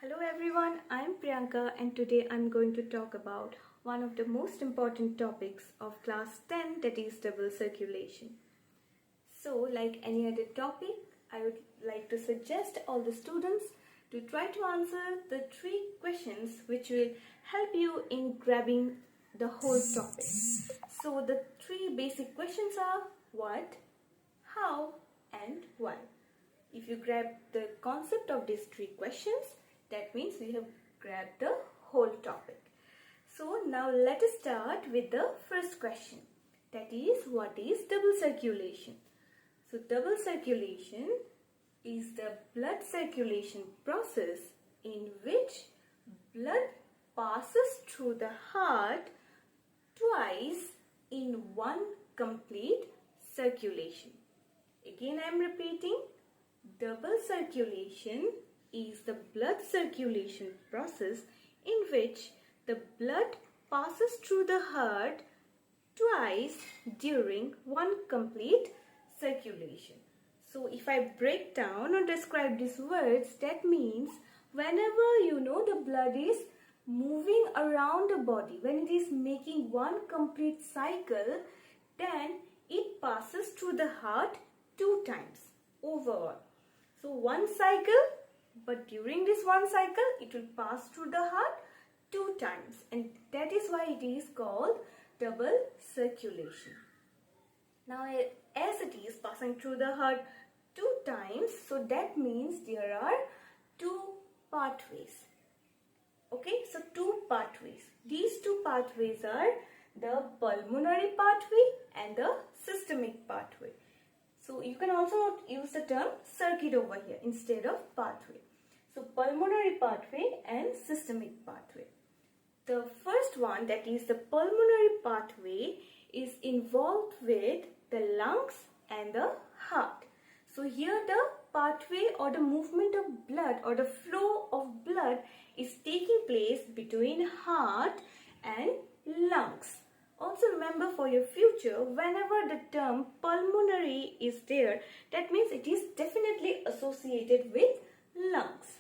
Hello everyone, I am Priyanka and today I am going to talk about one of the most important topics of class 10, that is double circulation. So like any other topic, I would like to suggest all the students to try to answer the 3 questions which will help you in grabbing the whole topic. So the 3 basic questions are what, how and why. If you grab the concept of these 3 questions, that means we have grabbed the whole topic. So now let us start with the first question. That is, what is double circulation? So double circulation is the blood circulation process in which blood passes through the heart twice in one complete circulation. Again I am repeating, double circulation is the blood circulation process in which the blood passes through the heart twice during one complete circulation. So if I break down or describe these words, that means whenever the blood is moving around the body, when it is making one complete cycle, then it passes through the heart 2 times overall. So one cycle, but during this one cycle it will pass through the heart 2 times, and that is why it is called double circulation. Now as it is passing through the heart 2 times, so that means there are 2 pathways. Okay, so 2 pathways. These 2 pathways are the pulmonary pathway and the systemic pathway. So you can also use the term circuit over here instead of pathway. So pulmonary pathway and systemic pathway. The first one, that is the pulmonary pathway, is involved with the lungs and the heart. So here the pathway or the movement of blood or the flow of blood is taking place between heart and lungs. Also remember for your future, whenever the term pulmonary is there, that means it is definitely associated with lungs.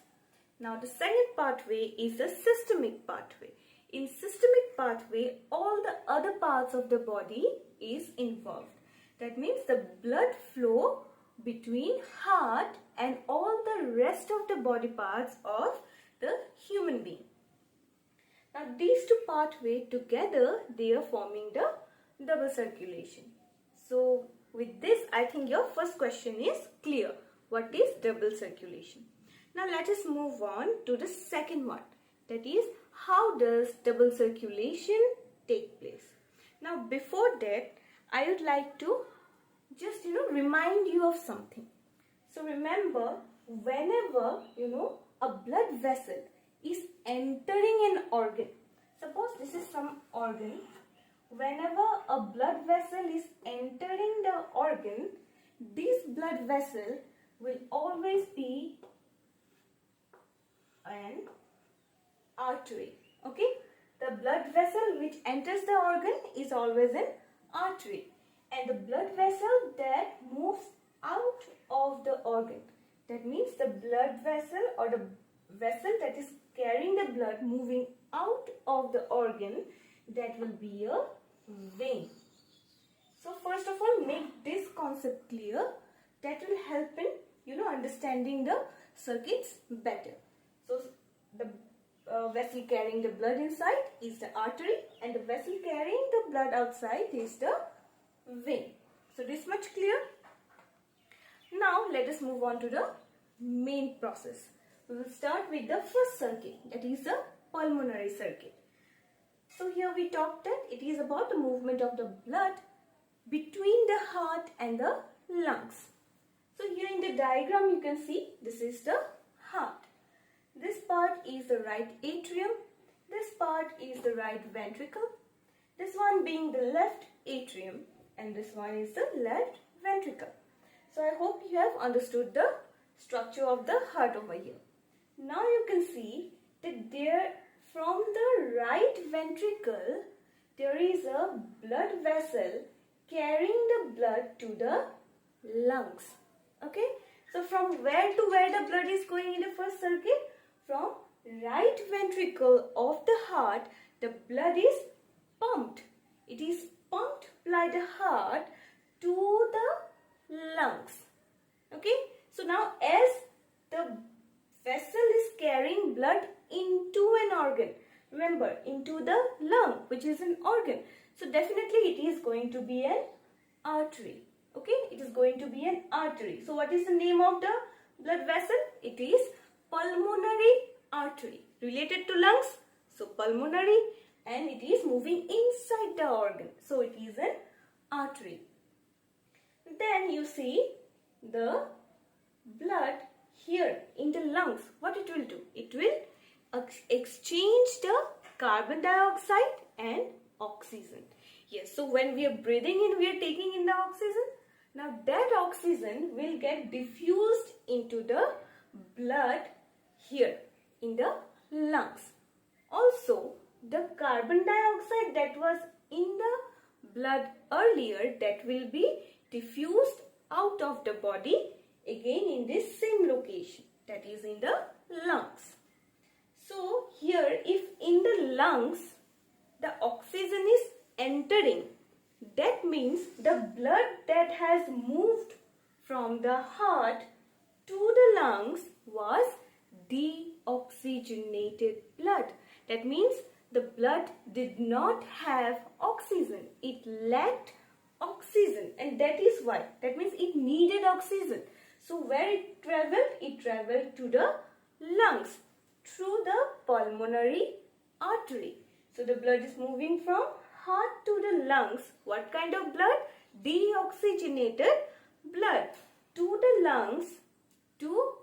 Now the second pathway is the systemic pathway. In systemic pathway, all the other parts of the body is involved. That means the blood flow between heart and all the rest of the body parts of the human being. Now these 2 pathways together, they are forming the double circulation. So with this, I think your first question is clear. What is double circulation? Now let us move on to the second one. That is, how does double circulation take place? Now before that, I would like to just remind you of something. So remember, whenever a blood vessel is entering an organ, suppose this is some organ, whenever a blood vessel is entering the organ, this blood vessel will always be an artery. Okay, the blood vessel which enters the organ is always an artery, and the blood vessel that moves out of the organ, that means the blood vessel or the vessel that is carrying the blood moving out of the organ, that will be a vein. So first of all, make this concept clear. That will help in understanding the circuits better. So the vessel carrying the blood inside is the artery, and the vessel carrying the blood outside is the vein. So this much clear? Now let us move on to the main process. We will start with the first circuit, that is the pulmonary circuit. So here we talked that it is about the movement of the blood between the heart and the lungs. So here in the diagram you can see this is the heart. This part is the right atrium, this part is the right ventricle, this one being the left atrium, and this one is the left ventricle. So I hope you have understood the structure of the heart over here. Now you can see that there, from the right ventricle, there is a blood vessel carrying the blood to the lungs. Okay, so from where to where the blood is going in the first circuit? From right ventricle of the heart, the blood is pumped. It is pumped by the heart to the lungs. Okay, so now as the vessel is carrying blood into an organ, remember, into the lung, which is an organ, so definitely it is going to be an artery. Okay, it is going to be an artery. So what is the name of the blood vessel? It is pulmonary artery, related to lungs, so pulmonary, and it is moving inside the organ, so it is an artery. Then you see the blood here in the lungs. What it will do? It will exchange the carbon dioxide and oxygen. Yes, so when we are breathing in, we are taking in the oxygen. Now that oxygen will get diffused into the blood here in the lungs. Also, the carbon dioxide that was in the blood earlier, that will be diffused out of the body again in this same location, that is in the lungs. So here, if in the lungs the oxygen is entering, that means the blood that has moved from the heart to the lungs was deoxygenated blood. That means the blood did not have oxygen. It lacked oxygen, and that is why. That means it needed oxygen. So where it traveled? It traveled to the lungs through the pulmonary artery. So the blood is moving from heart to the lungs. What kind of blood? Deoxygenated blood to the lungs to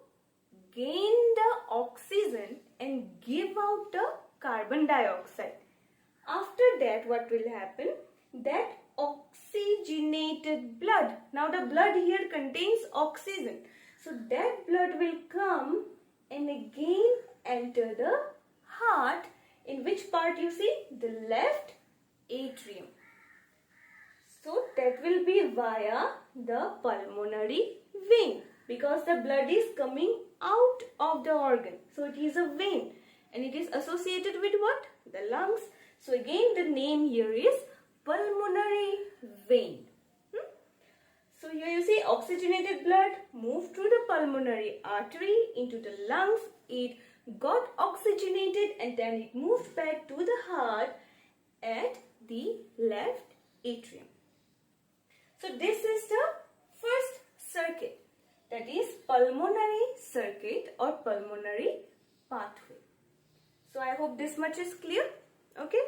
gain the oxygen and give out the carbon dioxide. After that, what will happen? That oxygenated blood. Now the blood here contains oxygen. So that blood will come and again enter the heart. In which part you see? The left atrium. So that will be via the pulmonary vein, because the blood is coming out of the organ. So it is a vein and it is associated with what? The lungs. So again the name here is pulmonary vein. So here you see oxygenated blood moved through the pulmonary artery into the lungs. It got oxygenated and then it moved back to the heart at the left atrium. So this is the first circuit, that is pulmonary circuit or pulmonary pathway. So I hope this much is clear. Okay.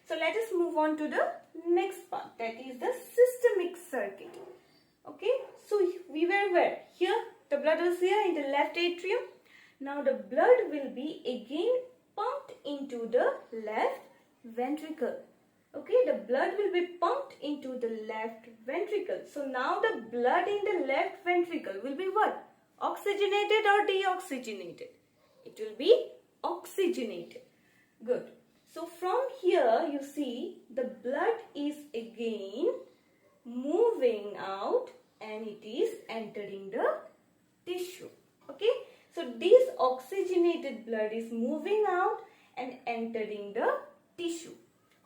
So let us move on to the next part, that is the systemic circuit. Okay. So we were where? Here the blood was here in the left atrium. Now the blood will be again pumped into the left ventricle. Okay, the blood will be pumped into the left ventricle. So now the blood in the left ventricle will be what? Oxygenated or deoxygenated? It will be oxygenated. Good. So from here you see the blood is again moving out and it is entering the tissue. Okay. So this oxygenated blood is moving out and entering the tissue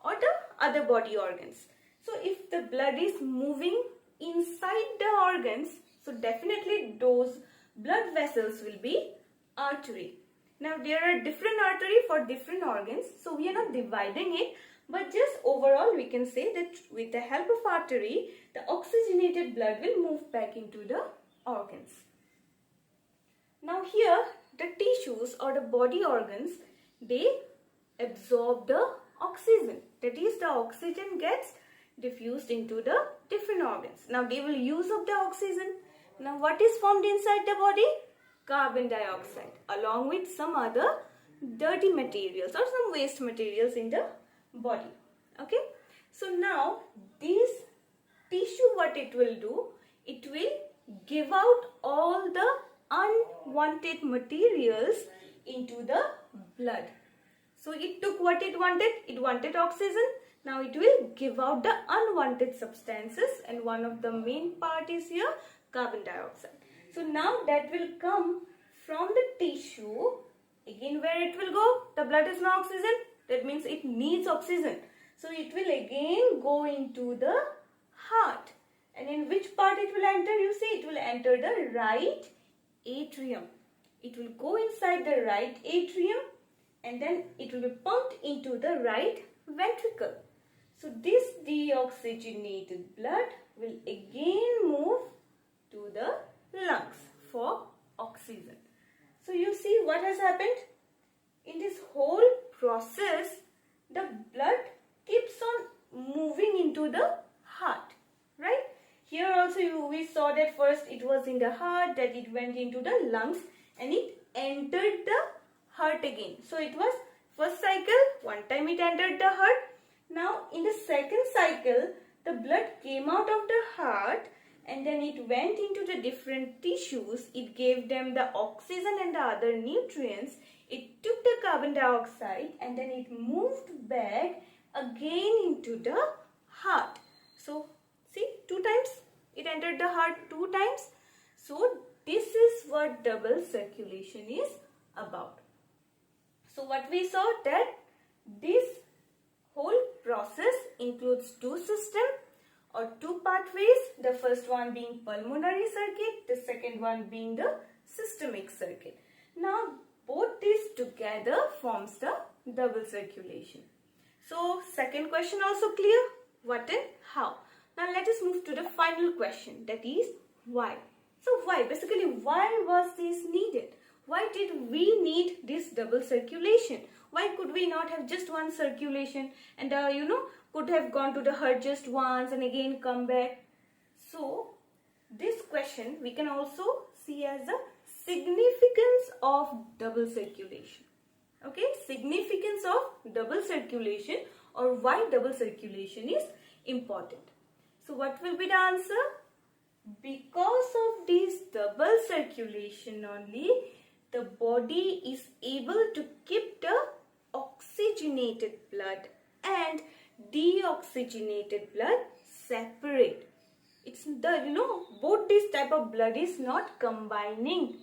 or the other body organs. So if the blood is moving inside the organs, so definitely those blood vessels will be artery. Now there are different artery for different organs, so we are not dividing it, but just overall we can say that with the help of artery, the oxygenated blood will move back into the organs. Now here the tissues or the body organs, they absorb the oxygen. That is, the oxygen gets diffused into the different organs. Now they will use up the oxygen. Now what is formed inside the body? Carbon dioxide along with some other dirty materials or some waste materials in the body. Okay. So now this tissue, what it will do? It will give out all the unwanted materials into the blood. So it took what it wanted. It wanted oxygen. Now it will give out the unwanted substances, and one of the main part is here carbon dioxide. So now that will come from the tissue. Again and where it will go? The blood is no oxygen. That means it needs oxygen. So it will again go into the heart. And in which part it will enter? You see, it will enter the right atrium. It will go inside the right atrium and then it will be pumped into the right ventricle. So this deoxygenated blood will again move to the lungs for oxygen. So you see what has happened? In this whole process, the blood keeps on moving into the heart, right? Here also we saw that first it was in the heart, that it went into the lungs and it entered the heart again. So it was first cycle, one time it entered the heart. Now in the second cycle, the blood came out of the heart and then it went into the different tissues. It gave them the oxygen and the other nutrients. It took the carbon dioxide and then it moved back again into the heart. So see, 2 times it entered the heart, 2 times. So this is what double circulation is about. So what we saw, that this whole process includes 2 systems or 2 pathways. The first one being pulmonary circuit, the second one being the systemic circuit. Now both these together forms the double circulation. So second question also clear, what and how. Now let us move to the final question, that is why. So why? Basically, why was this needed? Why did we need this double circulation? Why could we not have just one circulation and could have gone to the heart just once and again come back? So this question we can also see as the significance of double circulation. Okay, significance of double circulation, or why double circulation is important. So what will be the answer? Because of this double circulation only, the body is able to keep the oxygenated blood and deoxygenated blood separate. It's the, both this type of blood is not combining.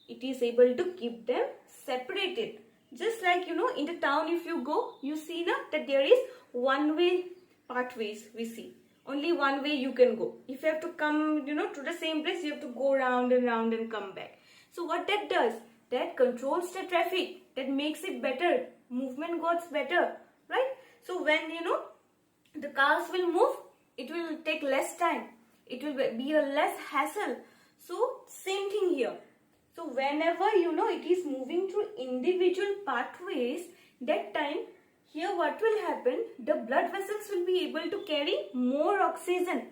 It is able to keep them separated. Just like, in the town if you go, you see that there is one-way pathways we see. Only one way you can go. If you have to come, to the same place, you have to go round and round and come back. So what that does, that controls the traffic, that makes it better. Movement goes better, right? So when, the cars will move, it will take less time. It will be a less hassle. So same thing here. So whenever, it is moving through individual pathways, that time, here what will happen, the blood vessels will be able to carry more oxygen.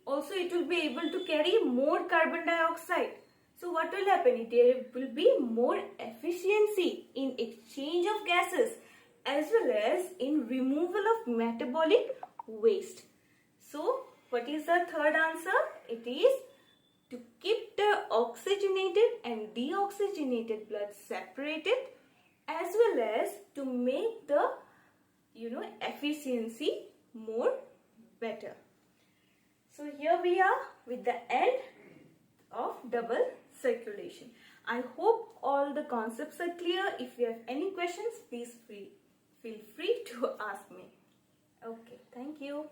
Also it will be able to carry more carbon dioxide. So what will happen? There will be more efficiency in exchange of gases as well as in removal of metabolic waste. So what is the third answer? It is to keep the oxygenated and deoxygenated blood separated, as well as to make the efficiency more better. So here we are with the end of double circulation. I hope all the concepts are clear. If you have any questions, please feel free to ask me. Okay, thank you.